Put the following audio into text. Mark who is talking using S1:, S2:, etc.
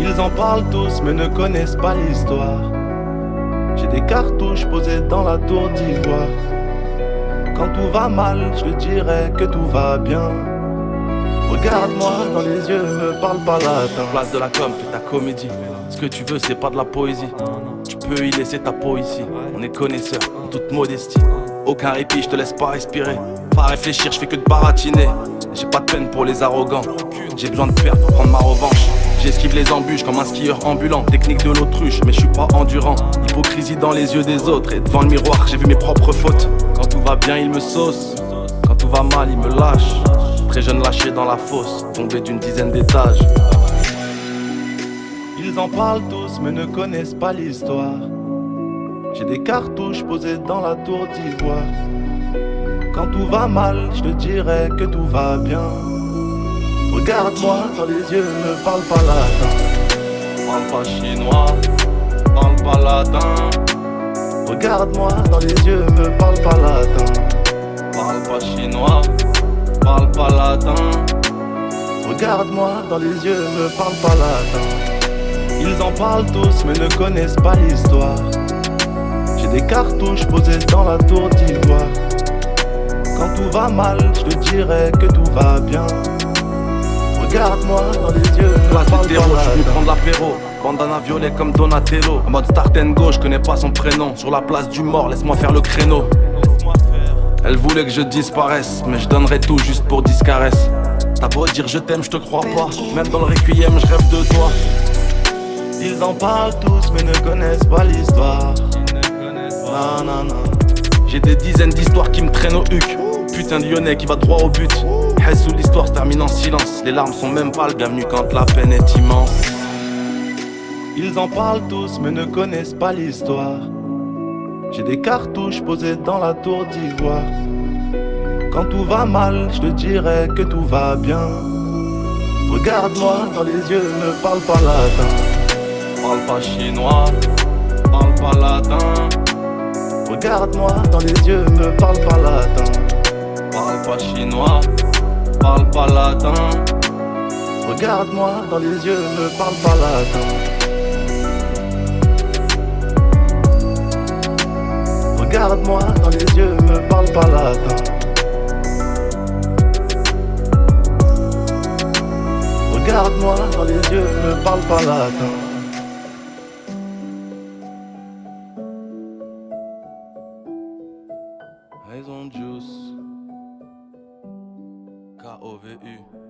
S1: Ils en parlent tous mais ne connaissent pas l'histoire. J'ai des cartouches posées dans la tour d'ivoire. Quand tout va mal, je te dirai que tout va bien. Regarde-moi dans les yeux, me parle pas latin. Place de la com, fais ta comédie. Ce que tu veux, c'est pas de la poésie. Tu peux y laisser ta peau ici. On est connaisseurs, en toute modestie. Aucun répit, je te laisse pas respirer. Pas réfléchir, je fais que de baratiner. J'ai pas de peine pour les arrogants. J'ai besoin de perdre pour prendre ma revanche. J'esquive les embûches comme un skieur ambulant. Technique de l'autruche, mais je suis pas endurant. Hypocrisie dans les yeux des autres. Et devant le miroir, j'ai vu mes propres fautes. Quand tout va bien, il me sauce. Quand tout va mal, il me lâche. Très jeune lâché dans la fosse, tombé d'une dizaine d'étages. Ils en parlent tous mais ne connaissent pas l'histoire. J'ai des cartouches posées dans la tour d'ivoire. Quand tout va mal, je te dirai que tout va bien. Regarde-moi dans les yeux, ne parle pas latin. Parle pas chinois, parle pas latin. Regarde-moi dans les yeux, ne parle pas latin. Parle pas chinois, parle pas latin. Regarde-moi dans les yeux, ne parle pas latin. Ils en parlent tous mais ne connaissent pas l'histoire. J'ai des cartouches posées dans la tour d'ivoire. Quand tout va mal, je te dirai que tout va bien. Regarde-moi dans les yeux, ne parle pas latin. Je suis venu prendre l'apéro, bandana violet comme Donatello. En mode start and go, je connais pas son prénom. Sur la place du mort, laisse-moi faire le créneau. Elle voulait que je disparaisse, mais je donnerais tout juste pour 10 caresses. T'as beau dire je t'aime, je te crois pas. Même dans le requiem, je rêve de toi. Ils en parlent tous, mais ne connaissent pas l'histoire. Non, non, non. J'ai des dizaines d'histoires qui me traînent au huc. Putain de lyonnais qui va droit au but. Hess où l'histoire se termine en silence. Les larmes sont même pas le bienvenu quand la peine est immense. Ils en parlent tous, mais ne connaissent pas l'histoire. J'ai des cartouches posées dans la tour d'ivoire. Quand tout va mal, je te dirai que tout va bien. Regarde-moi dans les yeux, ne parle pas latin. Parle pas chinois, parle pas latin. Regarde-moi dans les yeux, ne parle pas latin. Parle pas chinois, parle pas latin. Regarde-moi dans les yeux, ne parle pas latin. Regarde-moi dans les yeux, ne parle pas latin. Regarde-moi dans les yeux, ne parle pas latin. Raison Juice, KOVU.